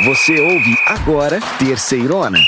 Você ouve agora Terceirona.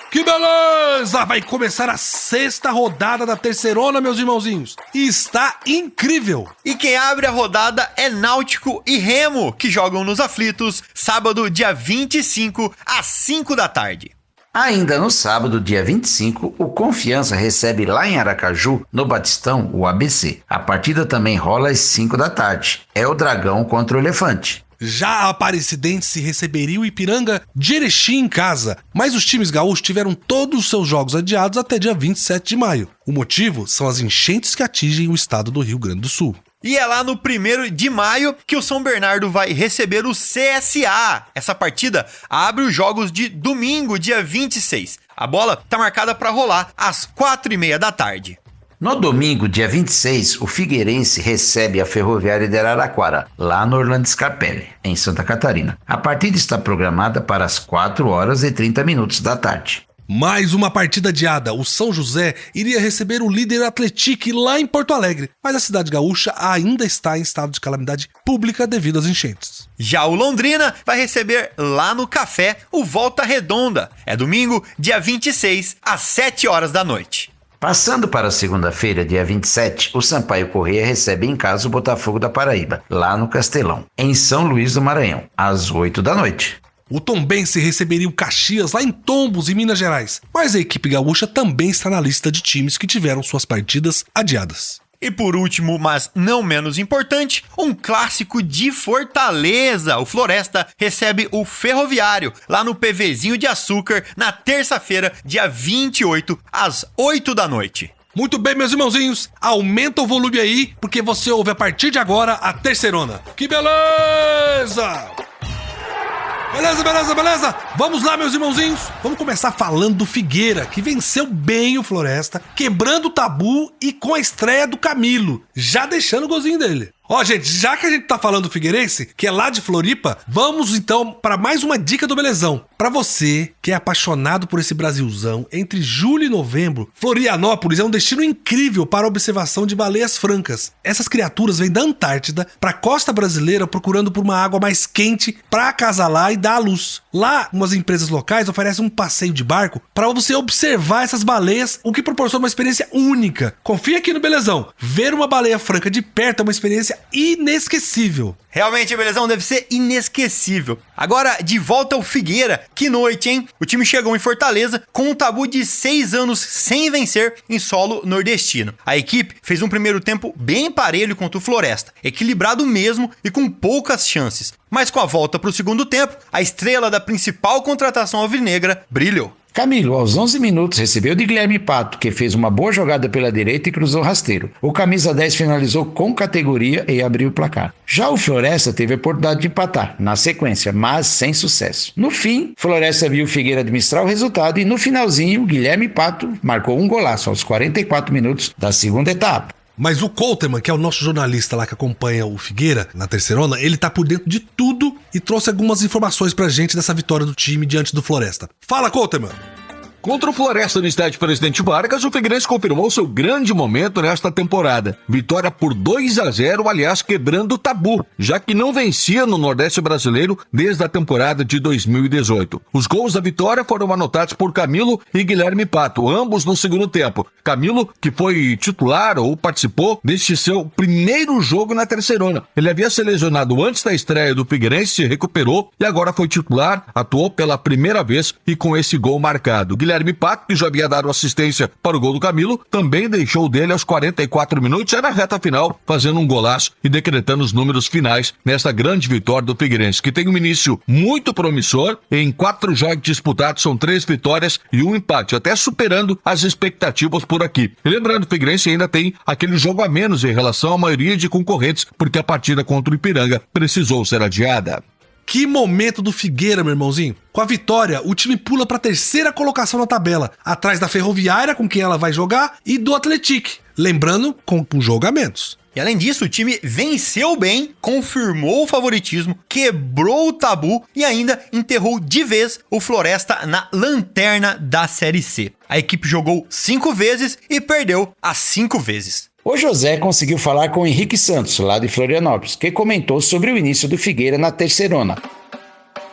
Que beleza! Vai começar a 6ª rodada da Terceirona, meus irmãozinhos. E está incrível! E quem abre a rodada é Náutico e Remo, que jogam nos aflitos, sábado, dia 25, às 5 da tarde. Ainda no sábado, dia 25, o Confiança recebe lá em Aracaju, no Batistão, o ABC. A partida também rola às 5 da tarde. É o Dragão contra o Elefante. Já a Aparecidense receberia o Ipiranga de Erechim em casa, mas os times gaúchos tiveram todos os seus jogos adiados até dia 27 de maio. O motivo são as enchentes que atingem o estado do Rio Grande do Sul. E é lá no 1º de maio que o São Bernardo vai receber o CSA. Essa partida abre os jogos de domingo, dia 26. A bola está marcada para rolar às 4h30 da tarde. No domingo, dia 26, o Figueirense recebe a Ferroviária de Araraquara, lá no Orlando Scarpelli, em Santa Catarina. A partida está programada para as 4h30 da tarde. Mais uma partida adiada. O São José iria receber o líder Atlético lá em Porto Alegre, mas a cidade gaúcha ainda está em estado de calamidade pública devido às enchentes. Já o Londrina vai receber lá no Café o Volta Redonda. É domingo, dia 26, às 7h da noite. Passando para a segunda-feira, dia 27, o Sampaio Corrêa recebe em casa o Botafogo da Paraíba, lá no Castelão, em São Luís do Maranhão, às 8 da noite. O Tombense receberia o Caxias lá em Tombos, em Minas Gerais, mas a equipe gaúcha também está na lista de times que tiveram suas partidas adiadas. E por último, mas não menos importante, um clássico de Fortaleza. O Floresta recebe o Ferroviário lá no PVzinho de Açúcar na terça-feira, dia 28, às 8 da noite. Muito bem, meus irmãozinhos, aumenta o volume aí, porque você ouve a partir de agora a Terceirona. Que beleza! Beleza. Vamos lá, meus irmãozinhos. Vamos começar falando do Figueira, que venceu bem o Floresta, quebrando o tabu e com a estreia do Camilo, já deixando o golzinho dele. Ó, gente, já que a gente tá falando do Figueirense, que é lá de Floripa, vamos então para mais uma dica do Belezão. Para você que é apaixonado por esse Brasilzão, entre julho e novembro, Florianópolis é um destino incrível para a observação de baleias francas. Essas criaturas vêm da Antártida para a costa brasileira procurando por uma água mais quente para acasalar e dar à luz. Lá, umas empresas locais oferecem um passeio de barco para você observar essas baleias, o que proporciona uma experiência única. Confia aqui no Belezão. Ver uma baleia franca de perto é uma experiência inesquecível. Realmente, Belezão, deve ser inesquecível. Agora, de volta ao Figueira. Que noite, hein? O time chegou em Fortaleza com um tabu de 6 anos sem vencer em solo nordestino. A equipe fez um primeiro tempo bem parelho contra o Floresta, equilibrado mesmo e com poucas chances. Mas com a volta para o segundo tempo, a estrela da principal contratação alvinegra brilhou. Camilo, aos 11 minutos, recebeu de Guilherme Pato, que fez uma boa jogada pela direita e cruzou rasteiro. O camisa 10 finalizou com categoria e abriu o placar. Já o Floresta teve a oportunidade de empatar, na sequência, mas sem sucesso. No fim, Floresta viu o Figueira administrar o resultado e no finalzinho, Guilherme Pato marcou um golaço aos 44 minutos da segunda etapa. Mas o Couterman, que é o nosso jornalista lá que acompanha o Figueira na Terceirona, ele tá por dentro de tudo e trouxe algumas informações pra gente dessa vitória do time diante do Floresta. Fala, Couterman! Contra o Floresta no estádio Presidente Vargas, o Figueirense confirmou seu grande momento nesta temporada. Vitória por 2-0, aliás, quebrando o tabu, já que não vencia no Nordeste brasileiro desde a temporada de 2018. Os gols da vitória foram anotados por Camilo e Guilherme Pato, ambos no segundo tempo. Camilo, que foi titular ou participou deste seu primeiro jogo na Terceirona. Ele havia se lesionado antes da estreia do Figueirense, se recuperou e agora foi titular, atuou pela primeira vez e com esse gol marcado. Guilherme Pato, que já havia dado assistência para o gol do Camilo, também deixou dele aos 44 minutos, já na reta final, fazendo um golaço e decretando os números finais nesta grande vitória do Figueirense, que tem um início muito promissor. Em 4 jogos disputados são 3 vitórias e 1 empate, até superando as expectativas por aqui. E lembrando, o Figueirense ainda tem aquele jogo a menos em relação à maioria de concorrentes, porque a partida contra o Ipiranga precisou ser adiada. Que momento do Figueira, meu irmãozinho. Com a vitória, o time pula para a 3ª colocação na tabela, atrás da Ferroviária, com quem ela vai jogar, e do Atlético. Lembrando, com jogo a menos. E além disso, o time venceu bem, confirmou o favoritismo, quebrou o tabu e ainda enterrou de vez o Floresta na lanterna da Série C. A equipe jogou 5 vezes e perdeu as 5 vezes. O José conseguiu falar com o Henrique Santos, lá de Florianópolis, que comentou sobre o início do Figueira na Terceirona.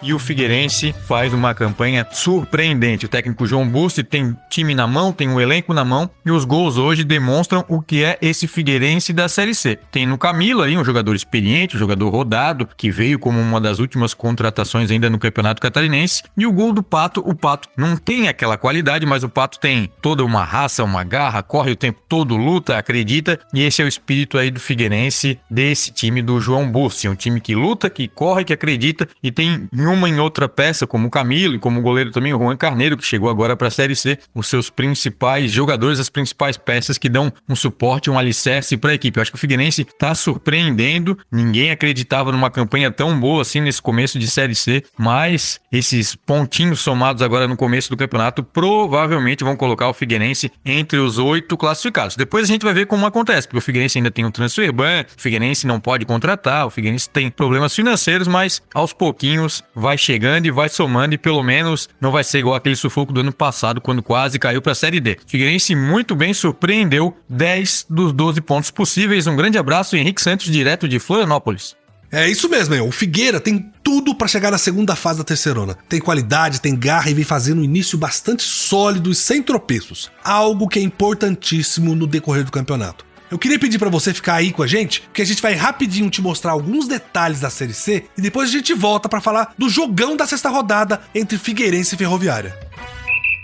e o Figueirense faz uma campanha surpreendente. O técnico João Bussi tem time na mão, tem um elenco na mão, e os gols hoje demonstram o que é esse Figueirense da Série C. Tem no Camilo aí um jogador experiente, um jogador rodado, que veio como uma das últimas contratações ainda no Campeonato Catarinense, e o gol do Pato, o Pato não tem aquela qualidade, mas o Pato tem toda uma raça, uma garra, corre o tempo todo, luta, acredita, e esse é o espírito aí do Figueirense, desse time do João Bussi, um time que luta, que corre, que acredita, e tem uma em outra peça, como o Camilo e como o goleiro também, o Juan Carneiro, que chegou agora para a Série C, os seus principais jogadores, as principais peças que dão um suporte, um alicerce para a equipe. Eu acho que o Figueirense está surpreendendo, ninguém acreditava numa campanha tão boa assim nesse começo de Série C, mas esses pontinhos somados agora no começo do campeonato provavelmente vão colocar o Figueirense entre os 8 classificados. Depois a gente vai ver como acontece, porque o Figueirense ainda tem um transfer ban, o Figueirense não pode contratar, o Figueirense tem problemas financeiros, mas aos pouquinhos vai chegando e vai somando, e pelo menos não vai ser igual aquele sufoco do ano passado, quando quase caiu para a Série D. O Figueirense muito bem surpreendeu, 10 dos 12 pontos possíveis. Um grande abraço, Henrique Santos, direto de Florianópolis. É isso mesmo, o Figueira tem tudo para chegar na segunda fase da Terceirona. Tem qualidade, tem garra e vem fazendo um início bastante sólido e sem tropeços. Algo que é importantíssimo no decorrer do campeonato. Eu queria pedir para você ficar aí com a gente, porque a gente vai rapidinho te mostrar alguns detalhes da Série C e depois a gente volta para falar do jogão da sexta rodada entre Figueirense e Ferroviária.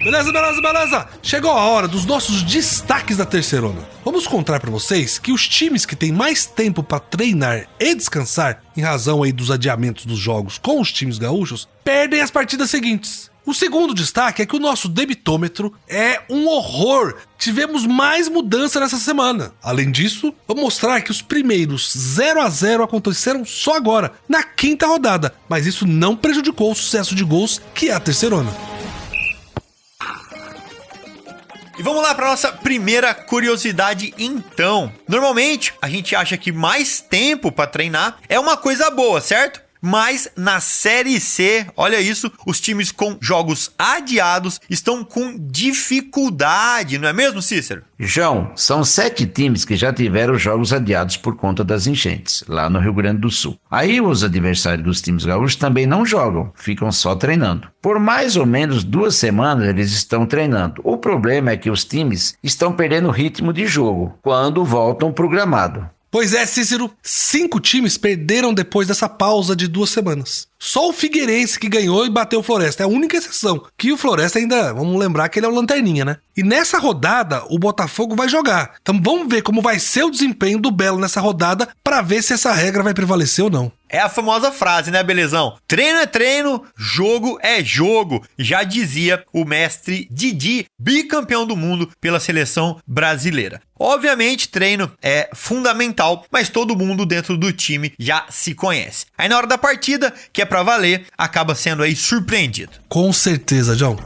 Beleza? Chegou a hora dos nossos destaques da Terceirona. Vamos contar para vocês que os times que têm mais tempo para treinar e descansar, em razão aí dos adiamentos dos jogos com os times gaúchos, perdem as partidas seguintes. O segundo destaque é que o nosso debitômetro é um horror. Tivemos mais mudança nessa semana. Além disso, vou mostrar que os primeiros 0-0 aconteceram só agora, na quinta rodada, mas isso não prejudicou o sucesso de gols que é a Terceirona. E vamos lá para nossa primeira curiosidade então. Normalmente, a gente acha que mais tempo para treinar é uma coisa boa, certo? Mas na Série C, olha isso, os times com jogos adiados estão com dificuldade, não é mesmo, Cícero? João, são 7 times que já tiveram jogos adiados por conta das enchentes, lá no Rio Grande do Sul. Aí os adversários dos times gaúchos também não jogam, ficam só treinando. Por mais ou menos 2 semanas eles estão treinando. O problema é que os times estão perdendo o ritmo de jogo quando voltam pro gramado. Pois é, Cícero, 5 times perderam depois dessa pausa de 2 semanas. Só o Figueirense que ganhou e bateu o Floresta, é a única exceção. Que o Floresta ainda, vamos lembrar que ele é o lanterninha, né? E nessa rodada, o Botafogo vai jogar. Então vamos ver como vai ser o desempenho do Belo nessa rodada para ver se essa regra vai prevalecer ou não. É a famosa frase, né, Belezão? Treino é treino, jogo é jogo. Já dizia o mestre Didi, bicampeão do mundo pela seleção brasileira. Obviamente, treino é fundamental, mas todo mundo dentro do time já se conhece. Aí na hora da partida, que é pra valer, acaba sendo aí surpreendido. Com certeza, João.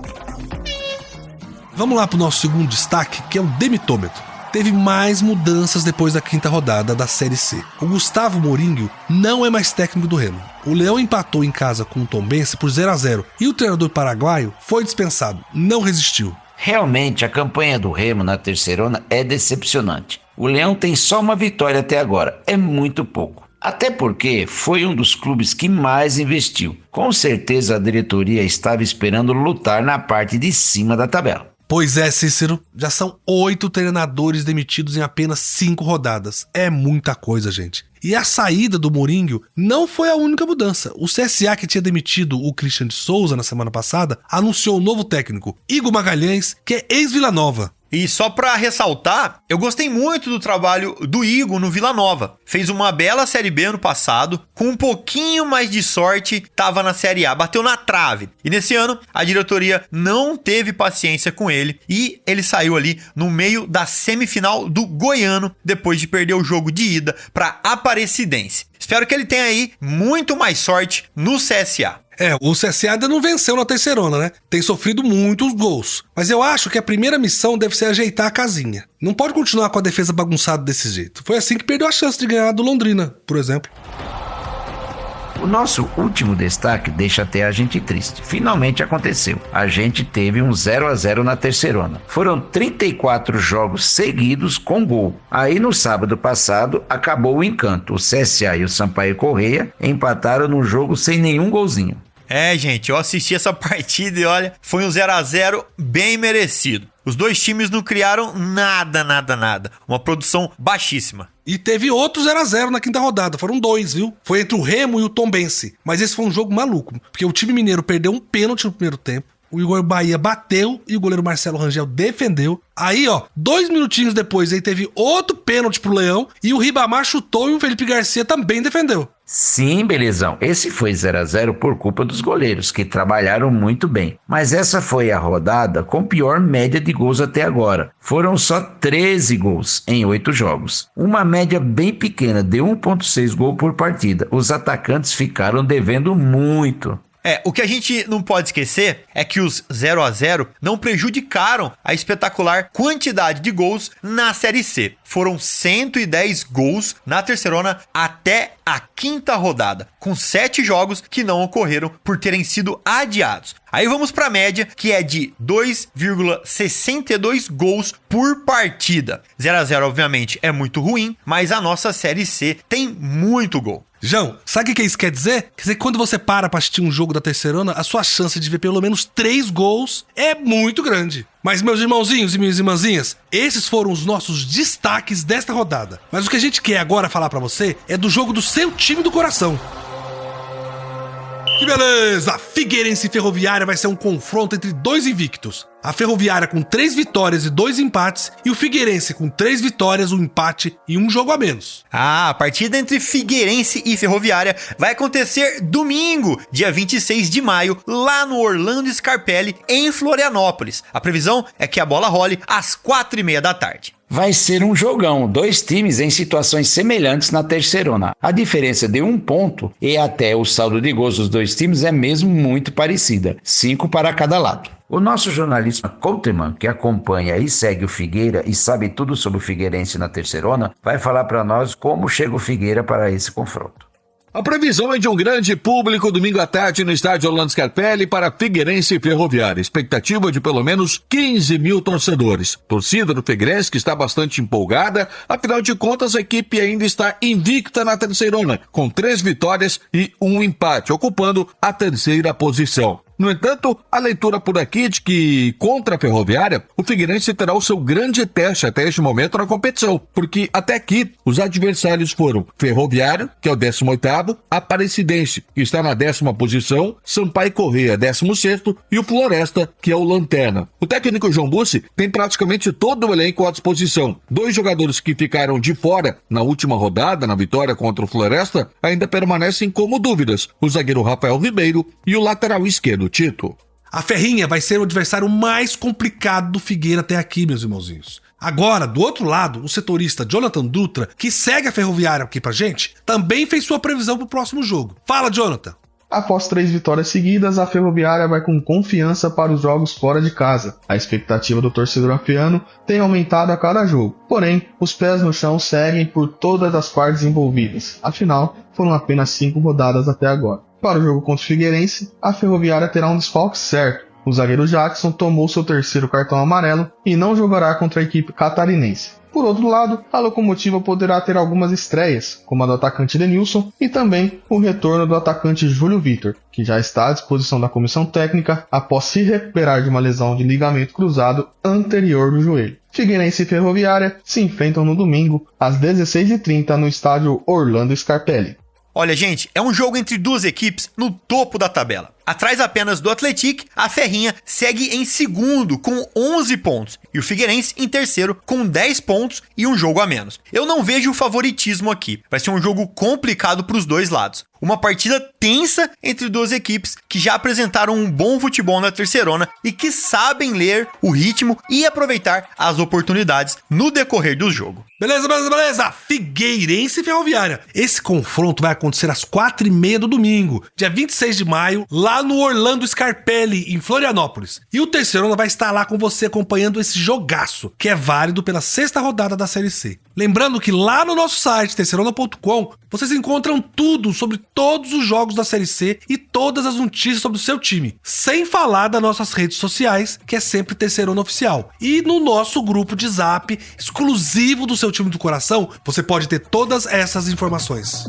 Vamos lá pro nosso segundo destaque, que é o demitômetro. Teve mais mudanças depois da quinta rodada da Série C. O Gustavo Mourinho não é mais técnico do Remo. O Leão empatou em casa com o Tombense por 0-0 e o treinador paraguaio foi dispensado, não resistiu. Realmente, a campanha do Remo na Terceirona é decepcionante. O Leão tem só uma vitória até agora, é muito pouco. Até porque foi um dos clubes que mais investiu. Com certeza a diretoria estava esperando lutar na parte de cima da tabela. Pois é, Cícero, já são 8 treinadores demitidos em apenas 5 rodadas. É muita coisa, gente. E a saída do Mourinho não foi a única mudança. O CSA, que tinha demitido o Christian de Souza na semana passada, anunciou um novo técnico, Igor Magalhães, que é ex-Vila Nova. E só pra ressaltar, eu gostei muito do trabalho do Igor no Vila Nova. Fez uma bela Série B ano passado, com um pouquinho mais de sorte, tava na Série A, bateu na trave. E nesse ano, a diretoria não teve paciência com ele e ele saiu ali no meio da semifinal do Goiano, depois de perder o jogo de ida pra Aparecidense. Espero que ele tenha aí muito mais sorte no CSA. O CSA ainda não venceu na Terceirona, né? Tem sofrido muitos gols. Mas eu acho que a primeira missão deve ser ajeitar a casinha. Não pode continuar com a defesa bagunçada desse jeito. Foi assim que perdeu a chance de ganhar do Londrina, por exemplo. O nosso último destaque deixa até a gente triste. Finalmente aconteceu. A gente teve um 0-0 na Terceirona. Foram 34 jogos seguidos com gol. Aí no sábado passado acabou o encanto. O CSA e o Sampaio Corrêa empataram num jogo sem nenhum golzinho. É, gente, eu assisti essa partida e olha, foi um 0x0 bem merecido. Os dois times não criaram nada. Uma produção baixíssima. E teve outro 0x0 na quinta rodada, foram 2, viu? Foi entre o Remo e o Tombense. Mas esse foi um jogo maluco, porque o time mineiro perdeu um pênalti no primeiro tempo. O Igor Bahia bateu e o goleiro Marcelo Rangel defendeu. Aí, 2 minutinhos depois, aí teve outro pênalti pro Leão e o Ribamar chutou e o Felipe Garcia também defendeu. Sim, Belezão, esse foi 0x0 por culpa dos goleiros, que trabalharam muito bem. Mas essa foi a rodada com pior média de gols até agora. Foram só 13 gols em 8 jogos. Uma média bem pequena de 1,6 gol por partida. Os atacantes ficaram devendo muito. O que a gente não pode esquecer é que os 0x0 não prejudicaram a espetacular quantidade de gols na Série C. Foram 110 gols na Terceirona até a quinta rodada, com 7 jogos que não ocorreram por terem sido adiados. Aí vamos para a média, que é de 2,62 gols por partida. 0x0, obviamente, é muito ruim, mas a nossa Série C tem muito gol. João, sabe o que isso quer dizer? Quer dizer que quando você para pra assistir um jogo da Terceirona, a sua chance de ver pelo menos 3 gols é muito grande. Mas, meus irmãozinhos e minhas irmãzinhas, esses foram os nossos destaques desta rodada. Mas o que a gente quer agora falar pra você é do jogo do seu time do coração. Que beleza! Figueirense e Ferroviária vai ser um confronto entre 2 invictos. A Ferroviária com 3 vitórias e 2 empates e o Figueirense com 3 vitórias, 1 empate e 1 jogo a menos. A partida entre Figueirense e Ferroviária vai acontecer domingo, dia 26 de maio, lá no Orlando Scarpelli, em Florianópolis. A previsão é que a bola role às 4h30 da tarde. Vai ser um jogão, 2 times em situações semelhantes na Terceirona. A diferença de 1 ponto e até o saldo de gols dos 2 times é mesmo muito parecida, 5 para cada lado. O nosso jornalista Couteman, que acompanha e segue o Figueira e sabe tudo sobre o Figueirense na Terceirona, vai falar para nós como chega o Figueira para esse confronto. A previsão é de um grande público domingo à tarde no estádio Orlando Scarpelli para Figueirense e Ferroviária. Expectativa de pelo menos 15 mil torcedores. Torcida do Figueirense que está bastante empolgada, afinal de contas a equipe ainda está invicta na Terceirona, com 3 vitórias e 1 empate, ocupando a 3ª posição. No entanto, a leitura por aqui de que, contra a Ferroviária, o Figueirense terá o seu grande teste até este momento na competição, porque até aqui os adversários foram Ferroviário, que é o 18º, Aparecidense, que está na 10ª posição, Sampaio Corrêa, 16º, e o Floresta, que é o Lanterna. O técnico João Bussi tem praticamente todo o elenco à disposição. 2 jogadores que ficaram de fora na última rodada, na vitória contra o Floresta, ainda permanecem como dúvidas: o zagueiro Rafael Ribeiro e o lateral esquerdo Tito. A Ferrinha vai ser o adversário mais complicado do Figueira até aqui, meus irmãozinhos. Agora, do outro lado, o setorista Jonathan Dutra, que segue a Ferroviária aqui pra gente, também fez sua previsão pro próximo jogo. Fala, Jonathan! Após 3 vitórias seguidas, a Ferroviária vai com confiança para os jogos fora de casa. A expectativa do torcedor afiano tem aumentado a cada jogo. Porém, os pés no chão seguem por todas as partes envolvidas. Afinal, foram apenas 5 rodadas até agora. Para o jogo contra o Figueirense, a Ferroviária terá um desfalque certo. O zagueiro Jackson tomou seu 3º cartão amarelo e não jogará contra a equipe catarinense. Por outro lado, a Locomotiva poderá ter algumas estreias, como a do atacante Denilson e também o retorno do atacante Júlio Vitor, que já está à disposição da comissão técnica após se recuperar de uma lesão de ligamento cruzado anterior no joelho. Figueirense e Ferroviária se enfrentam no domingo, às 16h30, no estádio Orlando Scarpelli. Olha, gente, é um jogo entre 2 equipes no topo da tabela. Atrás apenas do Atlético, a Ferrinha segue em segundo com 11 pontos e o Figueirense em terceiro com 10 pontos e 1 jogo a menos. Eu não vejo o favoritismo aqui. Vai ser um jogo complicado para os 2 lados. Uma partida tensa entre 2 equipes que já apresentaram um bom futebol na Terceirona e que sabem ler o ritmo e aproveitar as oportunidades no decorrer do jogo. Beleza! Figueirense e Ferroviária. Esse confronto vai acontecer às 4h30 do domingo, dia 26 de maio, lá no Orlando Scarpelli, em Florianópolis. E o Terceirona vai estar lá com você acompanhando esse jogaço, que é válido pela 6ª rodada da Série C. Lembrando que lá no nosso site, terceirona.com, vocês encontram tudo sobre todos os jogos da Série C e todas as notícias sobre o seu time. Sem falar das nossas redes sociais, que é sempre Terceirona Oficial. E no nosso grupo de Zap, exclusivo do seu time do coração, você pode ter todas essas informações.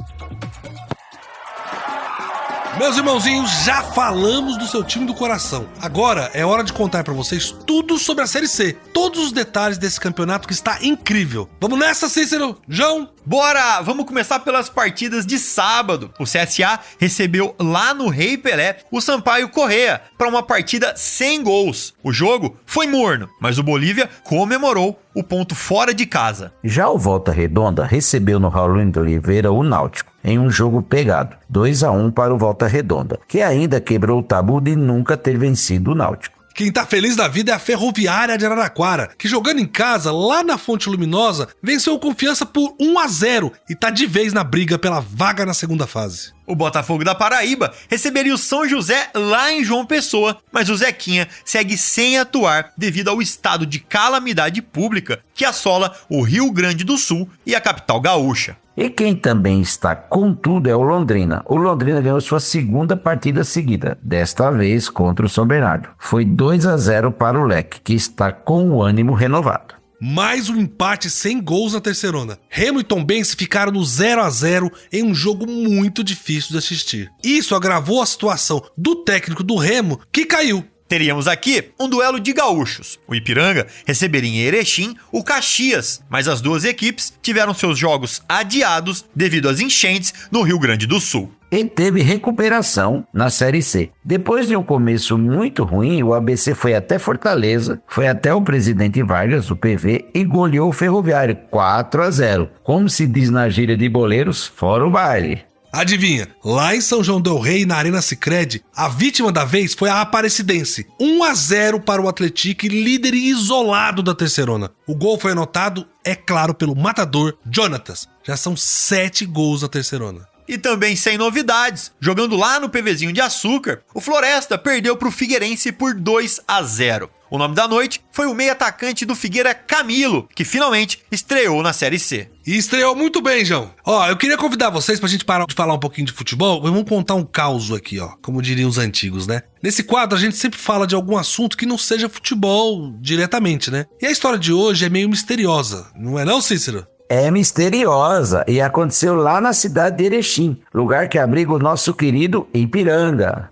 Meus irmãozinhos, já falamos do seu time do coração. Agora é hora de contar pra vocês tudo sobre a Série C. Todos os detalhes desse campeonato que está incrível. Vamos nessa, Cícero? João? Bora! Vamos começar pelas partidas de sábado. O CSA recebeu lá no Rei Pelé o Sampaio Corrêa para uma partida sem gols. O jogo foi morno, mas o Bolívia comemorou o ponto fora de casa. Já o Volta Redonda recebeu no Raulino de Oliveira o Náutico, em um jogo pegado, 2-1 para o Volta Redonda, que ainda quebrou o tabu de nunca ter vencido o Náutico. Quem tá feliz da vida é a Ferroviária de Araraquara, que jogando em casa, lá na Fonte Luminosa, venceu o Confiança por 1-0 e tá de vez na briga pela vaga na segunda fase. O Botafogo da Paraíba receberia o São José lá em João Pessoa, mas o Zequinha segue sem atuar devido ao estado de calamidade pública que assola o Rio Grande do Sul e a capital gaúcha. E quem também está com tudo é o Londrina. O Londrina ganhou sua segunda partida seguida, desta vez contra o São Bernardo. Foi 2-0 para o Leque, que está com o ânimo renovado. Mais um empate sem gols na Terceirona. Remo e Tombense ficaram no 0-0 em um jogo muito difícil de assistir. Isso agravou a situação do técnico do Remo, que caiu. Teríamos aqui um duelo de gaúchos. O Ipiranga receberia em Erechim o Caxias, mas as duas equipes tiveram seus jogos adiados devido às enchentes no Rio Grande do Sul. E teve recuperação na Série C. Depois de um começo muito ruim, o ABC foi até Fortaleza, foi até o Presidente Vargas, o PV, e goleou o Ferroviário 4-0. Como se diz na gíria de boleiros, fora o baile. Adivinha, lá em São João del Rei, na Arena Sicredi, a vítima da vez foi a Aparecidense. 1-0 para o Atlético, líder isolado da Terceirona. O gol foi anotado, é claro, pelo matador Jonatas. Já são 7 gols na Terceirona. E também sem novidades, jogando lá no PVzinho de Açúcar, o Floresta perdeu para o Figueirense por 2-0. O nome da noite foi o meio atacante do Figueira, Camilo, que finalmente estreou na Série C. E estreou muito bem, João. Ó, eu queria convidar vocês pra gente parar de falar um pouquinho de futebol. Vamos contar um caos aqui, ó, como diriam os antigos, né? Nesse quadro, a gente sempre fala de algum assunto que não seja futebol diretamente, né? E a história de hoje é meio misteriosa, não é não, Cícero? É misteriosa e aconteceu lá na cidade de Erechim, lugar que abriga o nosso querido Ipiranga.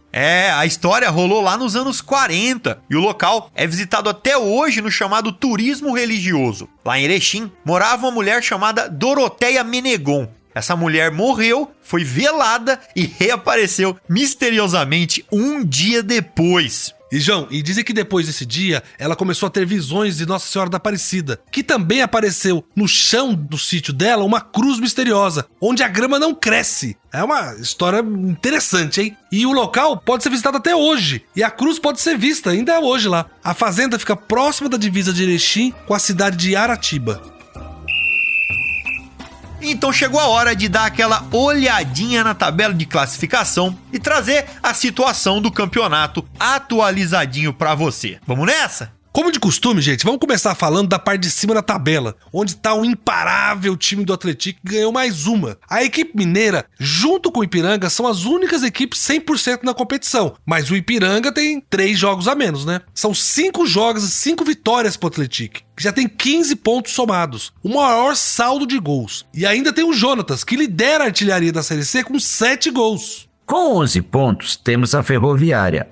A história rolou lá nos anos 40 e o local é visitado até hoje no chamado turismo religioso. Lá em Erechim morava uma mulher chamada Doroteia Menegon. Essa mulher morreu, foi velada e reapareceu misteriosamente um dia depois. E João, e dizem que depois desse dia, ela começou a ter visões de Nossa Senhora da Aparecida, que também apareceu no chão do sítio dela uma cruz misteriosa, onde a grama não cresce. É uma história interessante, hein? E o local pode ser visitado até hoje, e a cruz pode ser vista ainda hoje lá. A fazenda fica próxima da divisa de Erechim com a cidade de Aratiba. Então chegou a hora de dar aquela olhadinha na tabela de classificação e trazer a situação do campeonato atualizadinho pra você. Vamos nessa? Como de costume, gente, vamos começar falando da parte de cima da tabela, onde tá o imparável time do Atlético que ganhou mais uma. A equipe mineira, junto com o Ipiranga, são as únicas equipes 100% na competição, mas o Ipiranga tem 3 jogos a menos, né? São 5 jogos e 5 vitórias pro Atlético, que já tem 15 pontos somados, o maior saldo de gols. E ainda tem o Jonatas, que lidera a artilharia da Série C com 7 gols. Com 11 pontos, temos a Ferroviária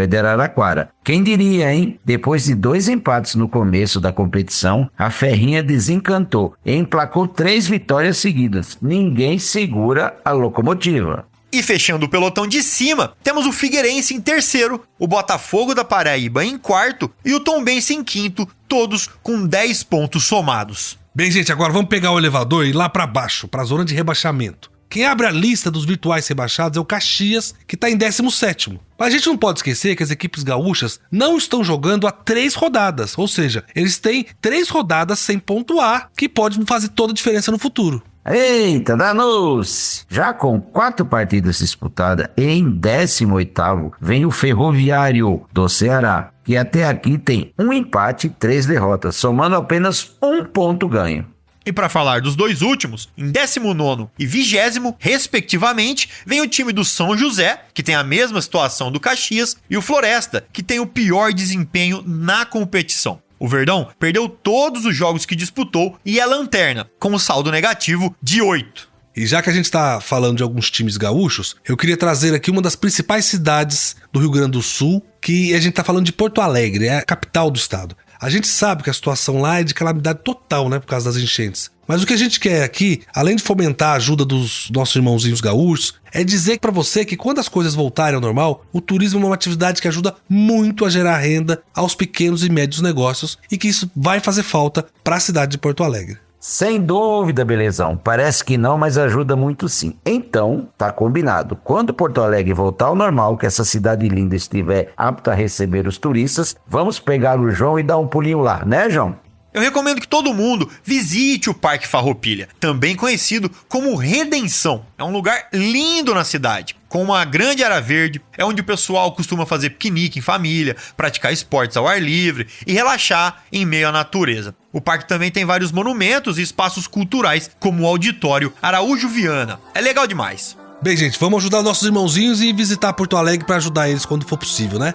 de Araraquara. Quem diria, hein? Depois de 2 empates no começo da competição, a Ferrinha desencantou e emplacou 3 vitórias seguidas. Ninguém segura a locomotiva. E fechando o pelotão de cima, temos o Figueirense em terceiro, o Botafogo da Paraíba em quarto e o Tombense em quinto, todos com 10 pontos somados. Bem, gente, agora vamos pegar o elevador e ir lá pra baixo, pra zona de rebaixamento. Quem abre a lista dos virtuais rebaixados é o Caxias, que está em 17º. Mas a gente não pode esquecer que as equipes gaúchas não estão jogando há 3 rodadas, ou seja, eles têm 3 rodadas sem pontuar, que pode fazer toda a diferença no futuro. Eita, danou-se! Já com 4 partidas disputadas, em 18º vem o Ferroviário do Ceará, que até aqui tem 1 empate e 3 derrotas, somando apenas 1 ponto ganho. E para falar dos 2 últimos, em 19º e 20º, respectivamente, vem o time do São José, que tem a mesma situação do Caxias, e o Floresta, que tem o pior desempenho na competição. O Verdão perdeu todos os jogos que disputou e é lanterna, com um saldo negativo de 8. E já que a gente tá falando de alguns times gaúchos, eu queria trazer aqui uma das principais cidades do Rio Grande do Sul, que a gente tá falando de Porto Alegre, é a capital do estado. A gente sabe que a situação lá é de calamidade total, né, por causa das enchentes. Mas o que a gente quer aqui, além de fomentar a ajuda dos nossos irmãozinhos gaúchos, é dizer pra você que quando as coisas voltarem ao normal, o turismo é uma atividade que ajuda muito a gerar renda aos pequenos e médios negócios e que isso vai fazer falta pra cidade de Porto Alegre. Sem dúvida, Belezão. Parece que não, mas ajuda muito sim. Então, tá combinado. Quando Porto Alegre voltar ao normal, que essa cidade linda estiver apta a receber os turistas, vamos pegar o João e dar um pulinho lá, né, João? Eu recomendo que todo mundo visite o Parque Farroupilha, também conhecido como Redenção. É um lugar lindo na cidade, com uma grande área verde, é onde o pessoal costuma fazer piquenique em família, praticar esportes ao ar livre e relaxar em meio à natureza. O parque também tem vários monumentos e espaços culturais, como o Auditório Araújo Viana. É legal demais. Bem, gente, vamos ajudar nossos irmãozinhos e visitar Porto Alegre pra ajudar eles quando for possível, né?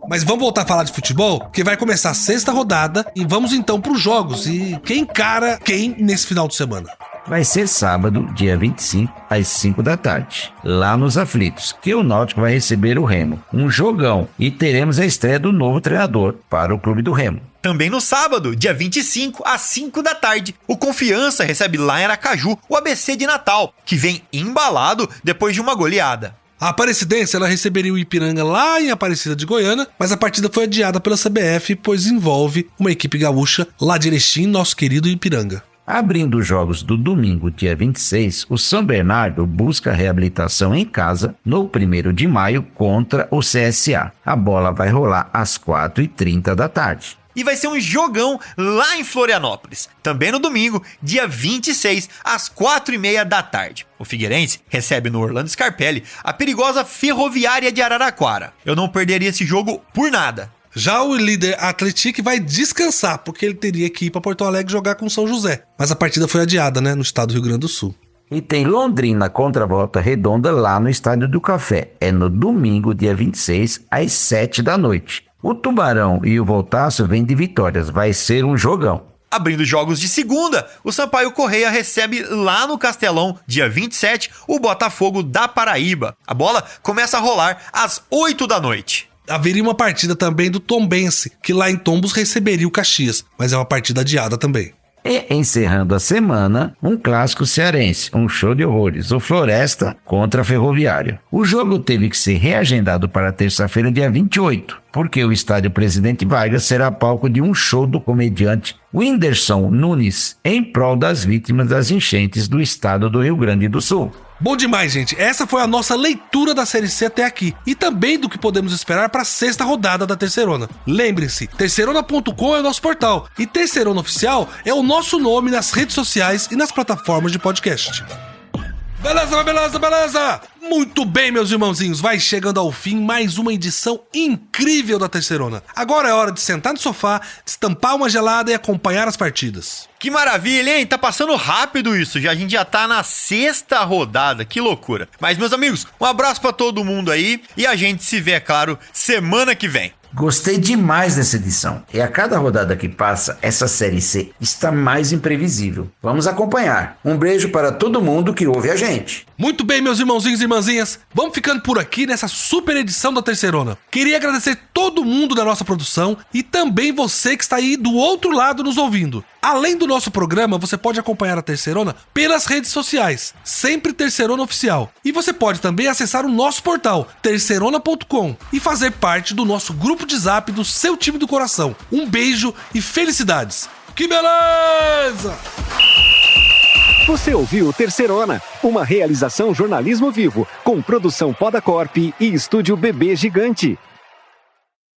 Mas vamos voltar a falar de futebol, porque vai começar a 6ª rodada e vamos então pros jogos. E quem encara quem nesse final de semana? Vai ser sábado, dia 25, às 5 da tarde, lá nos Aflitos, que o Náutico vai receber o Remo. Um jogão, e teremos a estreia do novo treinador para o clube do Remo. Também no sábado, dia 25, às 5 da tarde, o Confiança recebe lá em Aracaju o ABC de Natal, que vem embalado depois de uma goleada. A Aparecidense, ela receberia o Ipiranga lá em Aparecida de Goiânia, mas a partida foi adiada pela CBF, pois envolve uma equipe gaúcha lá de Erechim, nosso querido Ipiranga. Abrindo os jogos do domingo, dia 26, o São Bernardo busca reabilitação em casa no 1º de maio contra o CSA. A bola vai rolar às 4h30 da tarde. E vai ser um jogão lá em Florianópolis, também no domingo, dia 26, às 4h30 da tarde. O Figueirense recebe no Orlando Scarpelli a perigosa Ferroviária de Araraquara. Eu não perderia esse jogo por nada. Já o líder Atlético vai descansar, porque ele teria que ir para Porto Alegre jogar com o São José. Mas a partida foi adiada, né, no estado do Rio Grande do Sul. E tem Londrina contra Volta Redonda lá no Estádio do Café. É no domingo, dia 26, às 7 da noite. O Tubarão e o Voltaço vêm de vitórias. Vai ser um jogão. Abrindo jogos de segunda, o Sampaio Correia recebe lá no Castelão, dia 27, o Botafogo da Paraíba. A bola começa a rolar às 8 da noite. Haveria uma partida também do Tombense, que lá em Tombos receberia o Caxias, mas é uma partida adiada também. E encerrando a semana, um clássico cearense, um show de horrores, o Floresta contra a Ferroviária. O jogo teve que ser reagendado para terça-feira, dia 28, porque o estádio Presidente Vargas será palco de um show do comediante Whindersson Nunes, em prol das vítimas das enchentes do estado do Rio Grande do Sul. Bom demais, gente. Essa foi a nossa leitura da Série C até aqui e também do que podemos esperar para a 6ª rodada da Terceirona. Lembre-se, terceirona.com é o nosso portal e Terceirona Oficial é o nosso nome nas redes sociais e nas plataformas de podcast. Beleza! Muito bem, meus irmãozinhos, vai chegando ao fim mais uma edição incrível da Terceirona. Agora é hora de sentar no sofá, destampar uma gelada e acompanhar as partidas. Que maravilha, hein? Tá passando rápido isso, a gente já tá na 6ª rodada, que loucura. Mas, meus amigos, um abraço pra todo mundo aí e a gente se vê, é claro, semana que vem. Gostei demais dessa edição. E a cada rodada que passa, essa Série C está mais imprevisível. Vamos acompanhar. Um beijo para todo mundo que ouve a gente. Muito bem, meus irmãozinhos e irmãzinhas. Vamos ficando por aqui nessa super edição da Terceirona. Queria agradecer todo mundo da nossa produção e também você que está aí do outro lado nos ouvindo. Além do nosso programa, você pode acompanhar a Terceirona pelas redes sociais, sempre Terceirona Oficial. E você pode também acessar o nosso portal, terceirona.com, e fazer parte do nosso grupo de zap do seu time do coração. Um beijo e felicidades. Que beleza! Você ouviu Terceirona, uma realização jornalismo vivo, com produção Poda Corp e estúdio Bebê Gigante.